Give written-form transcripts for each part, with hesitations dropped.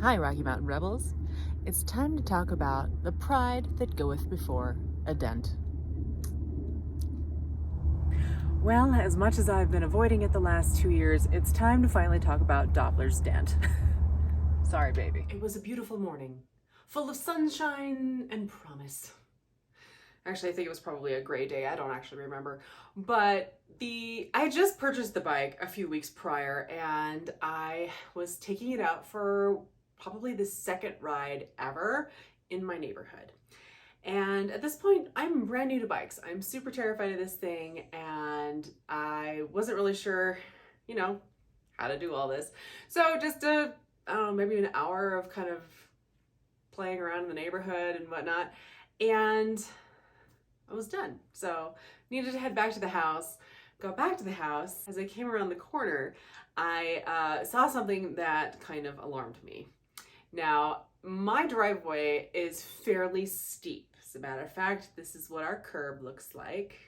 Hi, Rocky Mountain Rebels. It's time to talk about the pride that goeth before a dent. Well, as much as I've been avoiding it the last 2 years, it's time to finally talk about Doppler's dent. Sorry, baby. It was a beautiful morning, full of sunshine and promise. Actually, I think it was probably a gray day. I don't actually remember. But I just purchased the bike a few weeks prior, and I was taking it out for probably the second ride ever in my neighborhood. And at this point, I'm brand new to bikes. I'm super terrified of this thing, and I wasn't really sure, how to do all this. So just I don't know, maybe an hour of kind of playing around in the neighborhood and whatnot. And I was done. So needed to head back to the house. Got back to the house. As I came around the corner, I saw something that kind of alarmed me. Now, my driveway is fairly steep. As a matter of fact, this is what our curb looks like.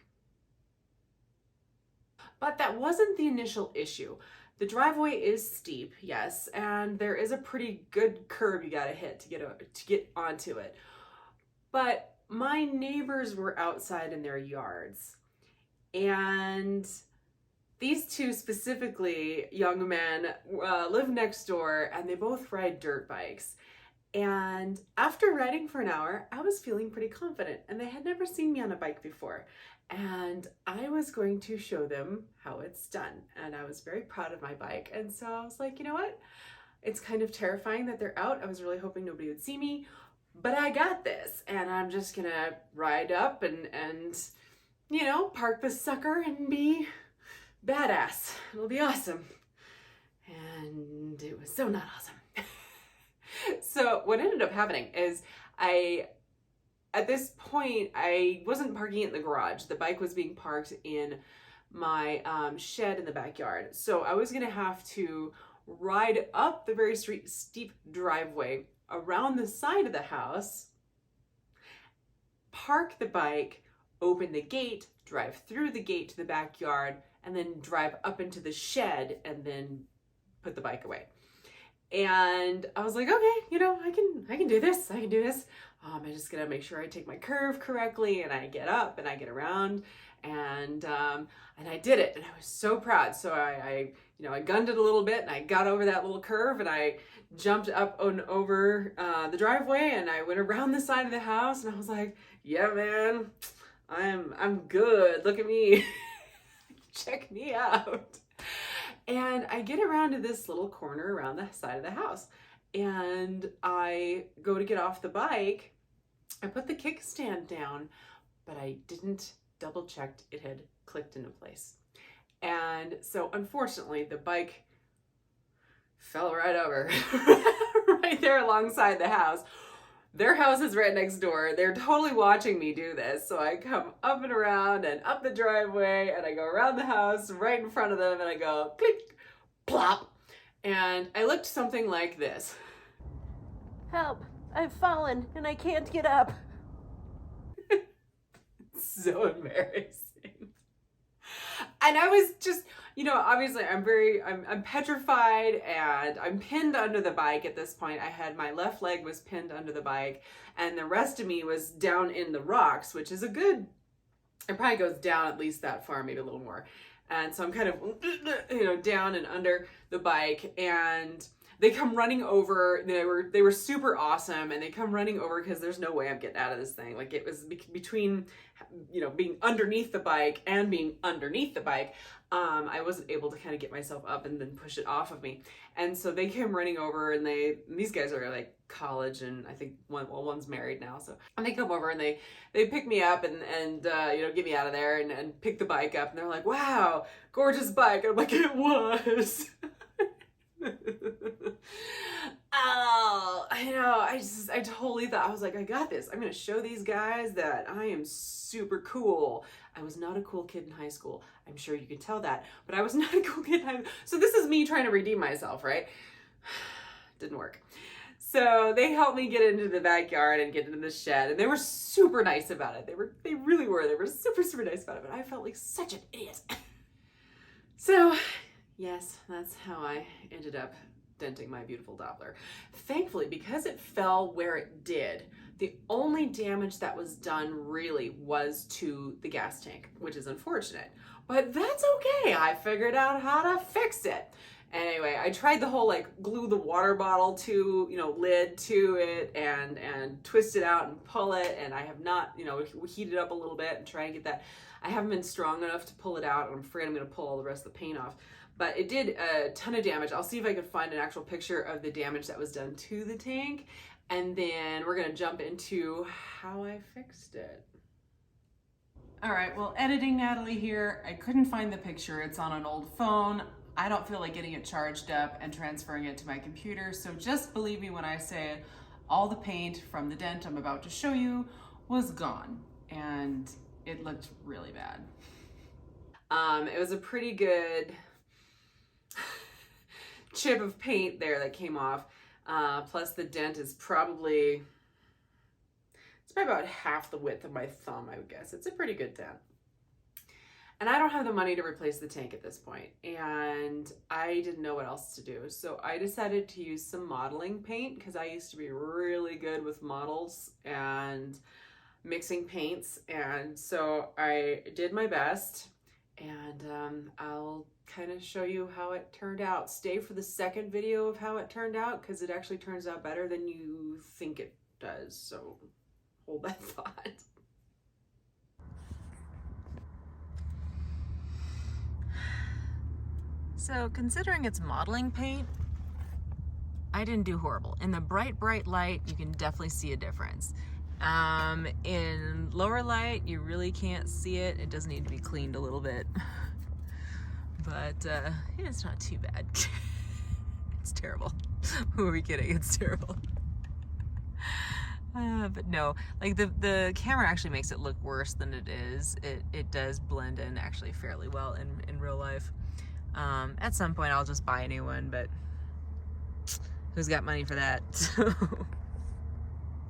But that wasn't the initial issue. The driveway is steep, yes, and there is a pretty good curb you gotta hit to get onto it. But my neighbors were outside in their yards, and these two specifically, young men, live next door, and they both ride dirt bikes. And after riding for an hour, I was feeling pretty confident, and they had never seen me on a bike before. And I was going to show them how it's done. And I was very proud of my bike. And so I was like, you know what? It's kind of terrifying that they're out. I was really hoping nobody would see me, but I got this. And I'm just gonna ride up and park this sucker and be badass. It'll be awesome. And it was so not awesome. So what ended up happening is at this point, I wasn't parking it in the garage. The bike was being parked in my shed in the backyard. So I was gonna have to ride up the very steep driveway around the side of the house, park the bike, open the gate, drive through the gate to the backyard, and then drive up into the shed and then put the bike away. And I was like, okay, I can do this. I can do this. I'm just gonna make sure I take my curve correctly, and I get up and I get around, and I did it, and I was so proud. So I gunned it a little bit, and I got over that little curve, and I jumped up and over the driveway, and I went around the side of the house, and I was like, yeah, man, I'm good. Look at me. Check me out. And I get around to this little corner around the side of the house, and I go to get off the bike. I put the kickstand down, but I didn't double check it had clicked into place. And so unfortunately, the bike fell right over, right there alongside the house. Their house is right next door. They're totally watching me do this. So I come up and around and up the driveway, and I go around the house right in front of them, and I go click, plop. And I looked something like this. Help! I've fallen and I can't get up. So embarrassing. And I was just, obviously I'm petrified, and I'm pinned under the bike at this point. My left leg was pinned under the bike, and the rest of me was down in the rocks, which is it probably goes down at least that far, maybe a little more. And so I'm kind of, down and under the bike, and they come running over. They were super awesome, and they come running over because there's no way I'm getting out of this thing. Like, it was between, being underneath the bike and being underneath the bike. I wasn't able to kind of get myself up and then push it off of me. And so they came running over, and these guys are like college, and I think one's married now. So, and they come over and they pick me up and get me out of there and pick the bike up. And they're like, wow, gorgeous bike. And I'm like, it was. Oh, I totally thought, I was like, I got this. I'm going to show these guys that I am super cool. I was not a cool kid in high school. I'm sure you can tell that, but I was not a cool kid in high school. So this is me trying to redeem myself, right? Didn't work. So they helped me get into the backyard and get into the shed, and they were super nice about it. They really were. They were super, super nice about it, but I felt like such an idiot. So yes, that's how I ended up denting my beautiful Doppler. Thankfully, because it fell where it did, the only damage that was done really was to the gas tank, which is unfortunate, but that's okay. I figured out how to fix it. Anyway, I tried the whole like glue the water bottle to, lid to it and twist it out and pull it. And I have not, heat it up a little bit and try and get that. I haven't been strong enough to pull it out, and I'm afraid I'm going to pull all the rest of the paint off. But it did a ton of damage. I'll see if I can find an actual picture of the damage that was done to the tank. And then we're gonna jump into how I fixed it. All right, well, editing Natalie here. I couldn't find the picture. It's on an old phone. I don't feel like getting it charged up and transferring it to my computer. So just believe me when I say all the paint from the dent I'm about to show you was gone. And it looked really bad. It was a pretty good chip of paint there that came off. Plus the dent is probably about half the width of my thumb, I would guess. It's a pretty good dent. And I don't have the money to replace the tank at this point, and I didn't know what else to do. So I decided to use some modeling paint because I used to be really good with models and mixing paints. And so I did my best, and I'll kind of show you how it turned out. Stay for the second video of how it turned out because it actually turns out better than you think it does. So hold that thought. So considering it's modeling paint, I didn't do horrible. In the bright light, you can definitely see a difference. In lower light, you really can't see it. It does need to be cleaned a little bit. But it's not too bad. It's terrible. Who are we kidding? It's terrible. But no, like the camera actually makes it look worse than it is. It does blend in actually fairly well in real life. At some point I'll just buy a new one, but who's got money for that? So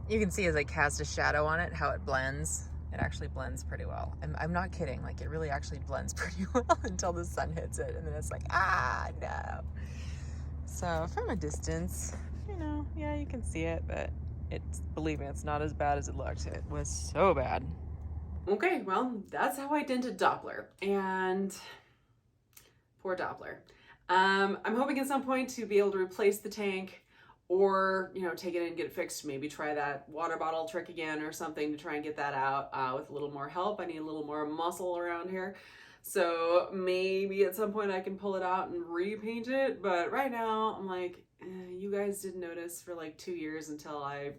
you can see as I cast a shadow on it how it blends. It actually blends pretty well. I'm not kidding, like it really actually blends pretty well until the sun hits it, and then it's like, no. So from a distance, yeah, you can see it, but believe me, it's not as bad as it looked. It was so bad. Okay, well, that's how I dented Doppler, and poor Doppler. I'm hoping at some point to be able to replace the tank, or take it in and get it fixed. Maybe try that water bottle trick again or something to try and get that out with a little more help. I need a little more muscle around here. So maybe at some point I can pull it out and repaint it. But right now I'm like, you guys didn't notice for like 2 years until I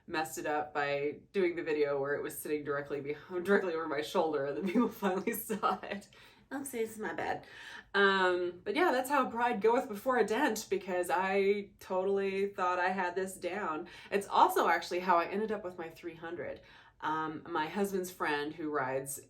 messed it up by doing the video where it was sitting directly over my shoulder, and then people finally saw it. Oopsie, it's my bad. But yeah, that's how bride goeth before a dent, because I totally thought I had this down. It's also actually how I ended up with my 300. My husband's friend who rides,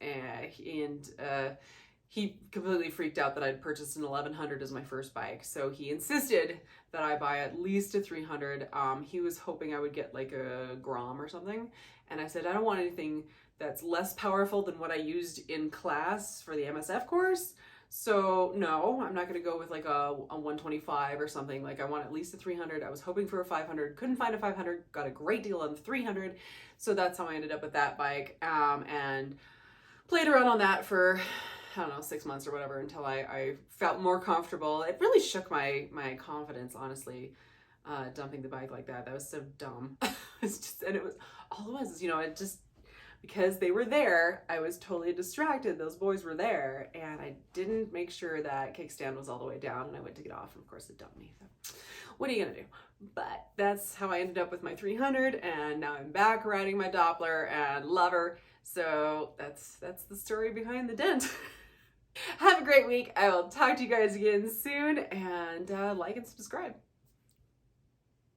he completely freaked out that I'd purchased an 1100 as my first bike. So he insisted that I buy at least a 300. He was hoping I would get like a Grom or something. And I said, I don't want anything that's less powerful than what I used in class for the MSF course. So no, I'm not going to go with like a 125 or something. Like I want at least a 300. I was hoping for a 500, couldn't find a 500, got a great deal on the 300. So that's how I ended up with that bike, and played around on that for, I don't know, 6 months or whatever, until I felt more comfortable. It really shook my confidence, honestly, dumping the bike like that. That was so dumb. And it was, all it was, it just, because they were there, I was totally distracted. Those boys were there, and I didn't make sure that kickstand was all the way down, and I went to get off, and of course it dumped me. So what are you gonna do? But that's how I ended up with my 300, and now I'm back riding my Doppler and love her. So that's the story behind the dent. Have a great week. I will talk to you guys again soon, and like and subscribe.